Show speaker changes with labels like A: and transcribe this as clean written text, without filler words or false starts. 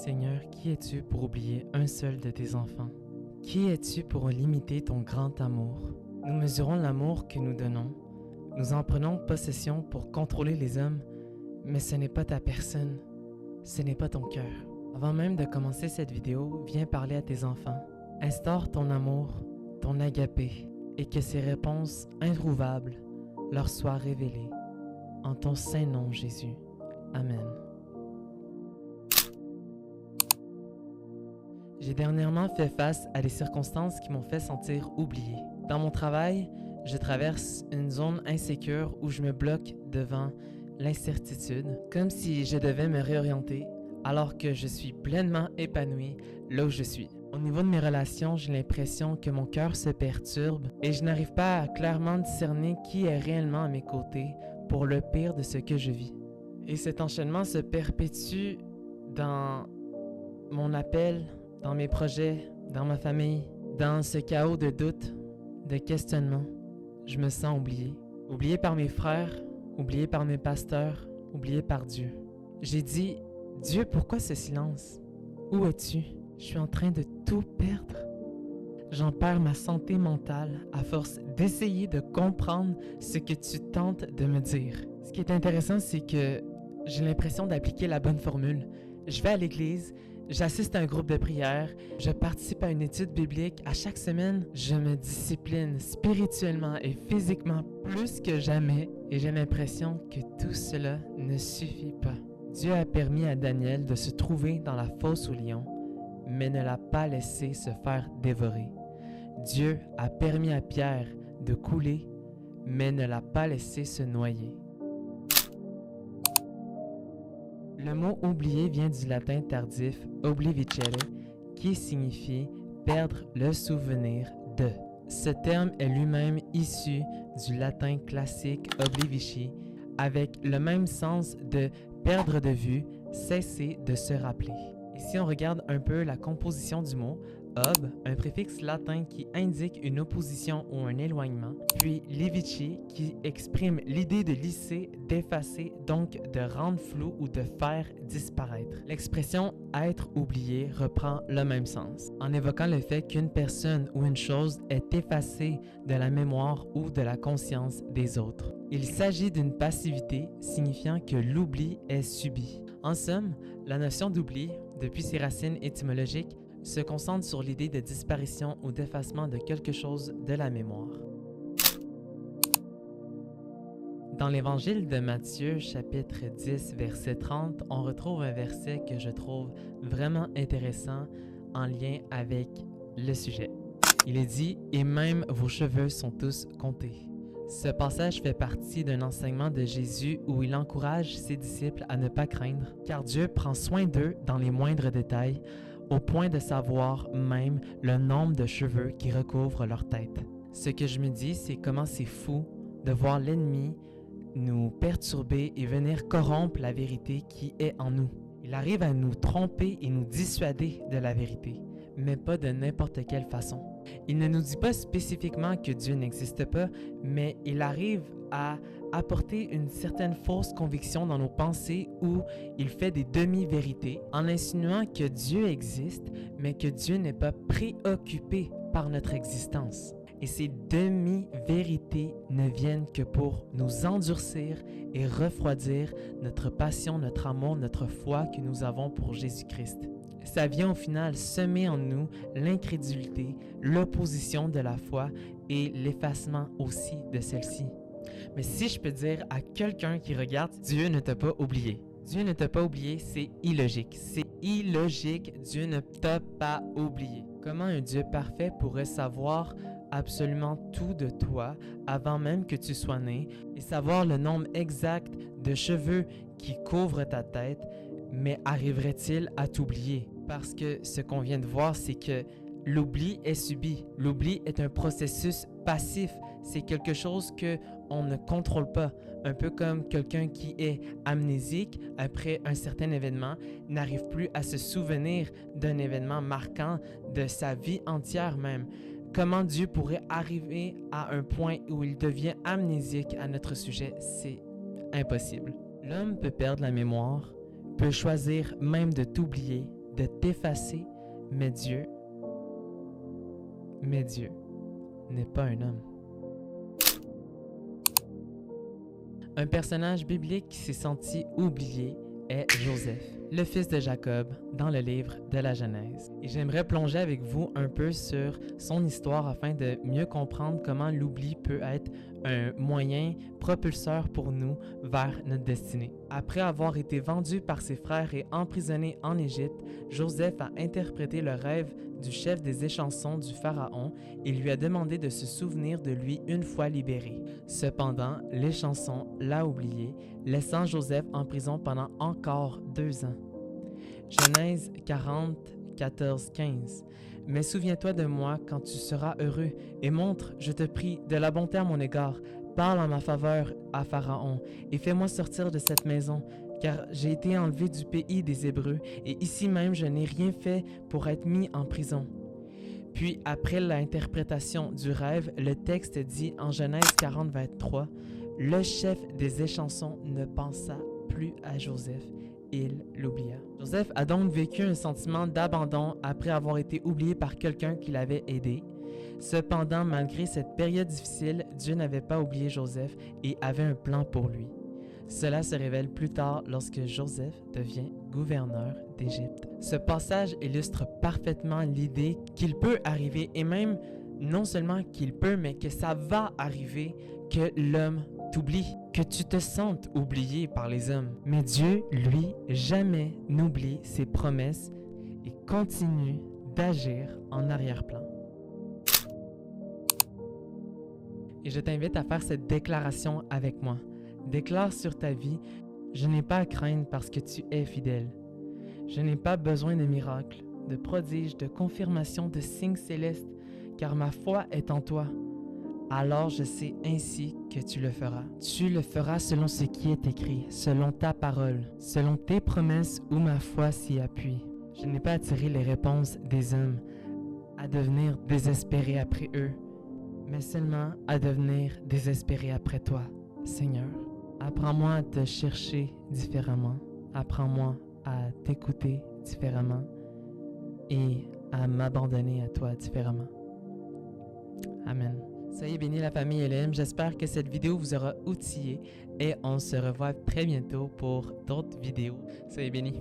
A: Seigneur, qui es-tu pour oublier un seul de tes enfants? Qui es-tu pour limiter ton grand amour? Nous mesurons l'amour que nous donnons. Nous en prenons possession pour contrôler les hommes, mais ce n'est pas ta personne, ce n'est pas ton cœur. Avant même de commencer cette vidéo, viens parler à tes enfants. Instaure ton amour, ton agapé, et que ces réponses introuvables leur soient révélées. En ton saint nom, Jésus. Amen. J'ai dernièrement fait face à des circonstances qui m'ont fait sentir oublié. Dans mon travail, je traverse une zone insécure où je me bloque devant l'incertitude, comme si je devais me réorienter alors que je suis pleinement épanoui là où je suis. Au niveau de mes relations, j'ai l'impression que mon cœur se perturbe et je n'arrive pas à clairement discerner qui est réellement à mes côtés pour le pire de ce que je vis. Et cet enchaînement se perpétue dans mon appel, dans mes projets, dans ma famille, dans ce chaos de doutes, de questionnements. Je me sens oublié. Oublié par mes frères, oublié par mes pasteurs, oublié par Dieu. J'ai dit, Dieu, pourquoi ce silence? Où es-tu? Je suis en train de tout perdre. J'en perds ma santé mentale à force d'essayer de comprendre ce que tu tentes de me dire. Ce qui est intéressant, c'est que j'ai l'impression d'appliquer la bonne formule. Je vais à l'église, j'assiste à un groupe de prière, je participe à une étude biblique. À chaque semaine, je me discipline spirituellement et physiquement plus que jamais et j'ai l'impression que tout cela ne suffit pas. Dieu a permis à Daniel de se trouver dans la fosse aux lions, mais ne l'a pas laissé se faire dévorer. Dieu a permis à Pierre de couler, mais ne l'a pas laissé se noyer. Le mot « oublier » vient du latin tardif « oblividere » qui signifie « perdre le souvenir de ». Ce terme est lui-même issu du latin classique « oblivici » avec le même sens de « perdre de vue », « cesser de se rappeler ». Et si on regarde un peu la composition du mot, ob, un préfixe latin qui indique une opposition ou un éloignement, puis livici qui exprime l'idée de lisser, d'effacer, donc de rendre flou ou de faire disparaître. L'expression « être oublié » reprend le même sens, en évoquant le fait qu'une personne ou une chose est effacée de la mémoire ou de la conscience des autres. Il s'agit d'une passivité signifiant que l'oubli est subi. En somme, la notion d'oubli, depuis ses racines étymologiques, se concentre sur l'idée de disparition ou d'effacement de quelque chose de la mémoire. Dans l'Évangile de Matthieu, chapitre 10, verset 30, on retrouve un verset que je trouve vraiment intéressant en lien avec le sujet. Il est dit « Et même vos cheveux sont tous comptés ». Ce passage fait partie d'un enseignement de Jésus où il encourage ses disciples à ne pas craindre, car Dieu prend soin d'eux dans les moindres détails, au point de savoir même le nombre de cheveux qui recouvrent leur tête. Ce que je me dis, c'est comment c'est fou de voir l'ennemi nous perturber et venir corrompre la vérité qui est en nous. Il arrive à nous tromper et nous dissuader de la vérité, mais pas de n'importe quelle façon. Il ne nous dit pas spécifiquement que Dieu n'existe pas, mais il arrive à apporter une certaine fausse conviction dans nos pensées où il fait des demi-vérités en insinuant que Dieu existe, mais que Dieu n'est pas préoccupé par notre existence. Et ces demi-vérités ne viennent que pour nous endurcir et refroidir notre passion, notre amour, notre foi que nous avons pour Jésus-Christ. Ça vient au final semer en nous l'incrédulité, l'opposition de la foi et l'effacement aussi de celle-ci. Mais si je peux dire à quelqu'un qui regarde, Dieu ne t'a pas oublié. Dieu ne t'a pas oublié, c'est illogique. C'est illogique, Dieu ne t'a pas oublié. Comment un Dieu parfait pourrait savoir absolument tout de toi avant même que tu sois né et savoir le nombre exact de cheveux qui couvrent ta tête, mais arriverait-il à t'oublier? Parce que ce qu'on vient de voir, c'est que l'oubli est subi. L'oubli est un processus passif. C'est quelque chose qu'on ne contrôle pas. Un peu comme quelqu'un qui est amnésique après un certain événement, n'arrive plus à se souvenir d'un événement marquant de sa vie entière même. Comment Dieu pourrait arriver à un point où il devient amnésique à notre sujet? C'est impossible. L'homme peut perdre la mémoire, peut choisir même de t'oublier, de t'effacer, mais Dieu n'est pas un homme. Un personnage biblique qui s'est senti oublié est Joseph, le fils de Jacob, dans le livre de la Genèse. Et j'aimerais plonger avec vous un peu sur son histoire afin de mieux comprendre comment l'oubli peut être un moyen propulseur pour nous vers notre destinée. Après avoir été vendu par ses frères et emprisonné en Égypte, Joseph a interprété le rêve du chef des échansons du Pharaon et lui a demandé de se souvenir de lui une fois libéré. Cependant, l'échanson l'a oublié, laissant Joseph en prison pendant encore 2 ans. Genèse 40, 14, 15. « Mais souviens-toi de moi quand tu seras heureux, et montre, je te prie, de la bonté à mon égard. Parle en ma faveur à Pharaon, et fais-moi sortir de cette maison, car j'ai été enlevé du pays des Hébreux, et ici même je n'ai rien fait pour être mis en prison. » Puis, après l'interprétation du rêve, le texte dit en Genèse 40, 23, « Le chef des échansons ne pensa plus à Joseph. Il l'oublia. » Joseph a donc vécu un sentiment d'abandon après avoir été oublié par quelqu'un qui l'avait aidé. Cependant, malgré cette période difficile, Dieu n'avait pas oublié Joseph et avait un plan pour lui. Cela se révèle plus tard lorsque Joseph devient gouverneur d'Égypte. Ce passage illustre parfaitement l'idée qu'il peut arriver, et même non seulement qu'il peut, mais que ça va arriver, que l'homme t'oublie, que tu te sentes oublié par les hommes. Mais Dieu, lui, jamais n'oublie ses promesses et continue d'agir en arrière-plan. Et je t'invite à faire cette déclaration avec moi. Déclare sur ta vie: je n'ai pas à craindre parce que tu es fidèle. Je n'ai pas besoin de miracles, de prodiges, de confirmations, de signes célestes, car ma foi est en toi. Alors je sais ainsi que tu le feras. Tu le feras selon ce qui est écrit, selon ta parole, selon tes promesses où ma foi s'y appuie. Je n'ai pas attiré les réponses des hommes à devenir désespéré après eux, mais seulement à devenir désespéré après toi, Seigneur. Apprends-moi à te chercher différemment. Apprends-moi à t'écouter différemment et à m'abandonner à toi différemment. Amen. Soyez bénis la famille LM. J'espère que cette vidéo vous aura outillé et on se revoit très bientôt pour d'autres vidéos. Soyez bénis.